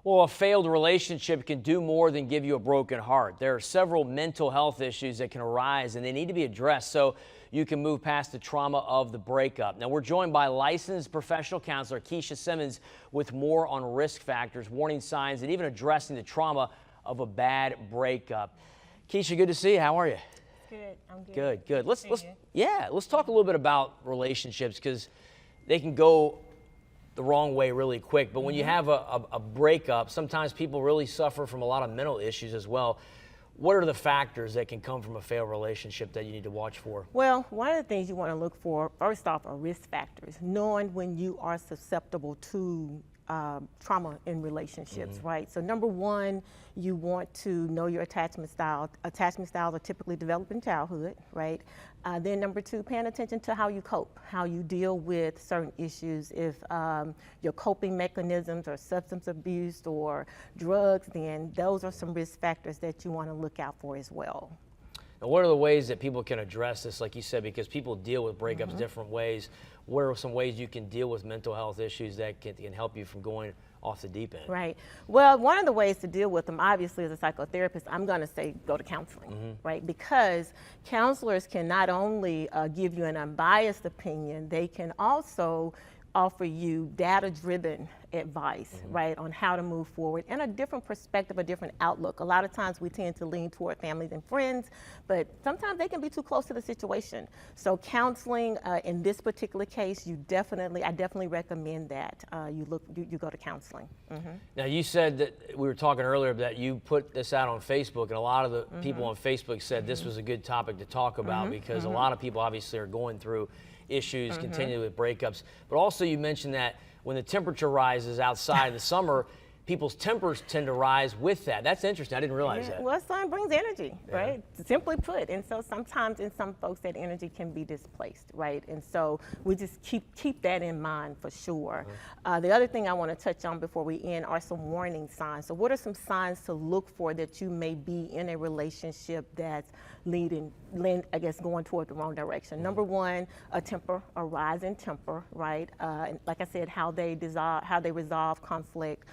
Well, a failed relationship can do more than give you a broken heart. There are several mental health issues that can arise and they need to be addressed so you can move past the trauma of the breakup. Now, we're joined by licensed professional counselor Keisha Simmons with more on risk factors, warning signs, and even addressing the trauma of a bad breakup. Keisha, good to see you. How are you? Good. I'm good. Good, good. Let's talk a little bit about relationships because they can go the wrong way really quick. But when you have a breakup, sometimes people really suffer from a lot of mental issues as well. What are the factors that can come from a failed relationship that you need to watch for? Well, one of the things you want to look for, first off, are risk factors, knowing when you are susceptible to trauma in relationships, right? So number one, you want to know your attachment style. Attachment styles are typically developed in childhood, right? Then number two, paying attention to how you cope, how you deal with certain issues. If your coping mechanisms are substance abuse or drugs, then those are some risk factors that you want to look out for as well. And what are the ways that people can address this, like you said, because people deal with breakups different ways? What are some ways you can deal with mental health issues that can help you from going off the deep end? Right. Well, one of the ways to deal with them, obviously, as a psychotherapist, I'm going to say go to counseling, right? Because counselors can not only give you an unbiased opinion, they can also offer you data-driven advice, right, on how to move forward and a different perspective, a different outlook. A lot of times we tend to lean toward families and friends, but sometimes they can be too close to the situation. So counseling, in this particular case, I definitely recommend that you go to counseling. Now, you said that we were talking earlier that you put this out on Facebook, and a lot of the people on Facebook said this was a good topic to talk about because a lot of people obviously are going through issues, continuing with breakups. But also you mentioned that when the temperature rises outside in the summer, people's tempers tend to rise with that. That's interesting. I didn't realize that. Well, sun brings energy, right? Simply put. And so sometimes in some folks that energy can be displaced, right? And so we just keep that in mind for sure. The other thing I want to touch on before we end are some warning signs. So what are some signs to look for that you may be in a relationship that's going toward the wrong direction? Number one, a rise in temper, right? And like I said, how they resolve conflict.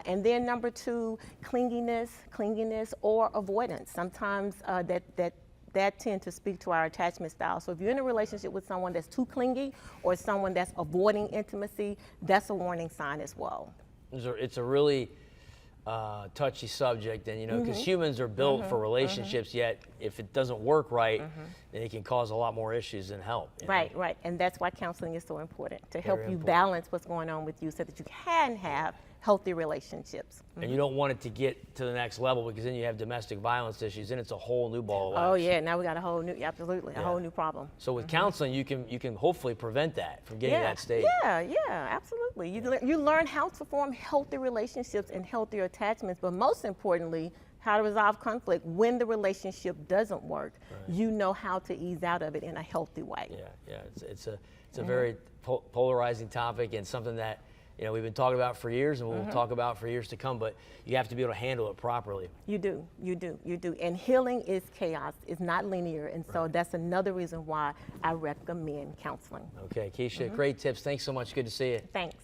And then number two, clinginess or avoidance. Sometimes that tend to speak to our attachment style. So if you're in a relationship with someone that's too clingy or someone that's avoiding intimacy, that's a warning sign as well. It's a really touchy subject, and because humans are built for relationships, yet if it doesn't work right, then it can cause a lot more issues than help. Right, and that's why counseling is so important, to help you balance what's going on with you so that you can have healthy relationships. And you don't want it to get to the next level because then you have domestic violence issues and it's a whole new ball of wax. Oh yeah, now we got a whole new, a whole new problem. So with counseling, you can hopefully prevent that from getting to that stage. Yeah, absolutely. You learn how to form healthy relationships and healthier attachments, but most importantly, how to resolve conflict when the relationship doesn't work. You know how to ease out of it in a healthy way. Yeah. It's a very polarizing topic and something that we've been talking about for years and we'll talk about for years to come, but you have to be able to handle it properly. You do. And healing is chaos. It's not linear. And so that's another reason why I recommend counseling. Okay, Keisha, great tips. Thanks so much. Good to see you. Thanks.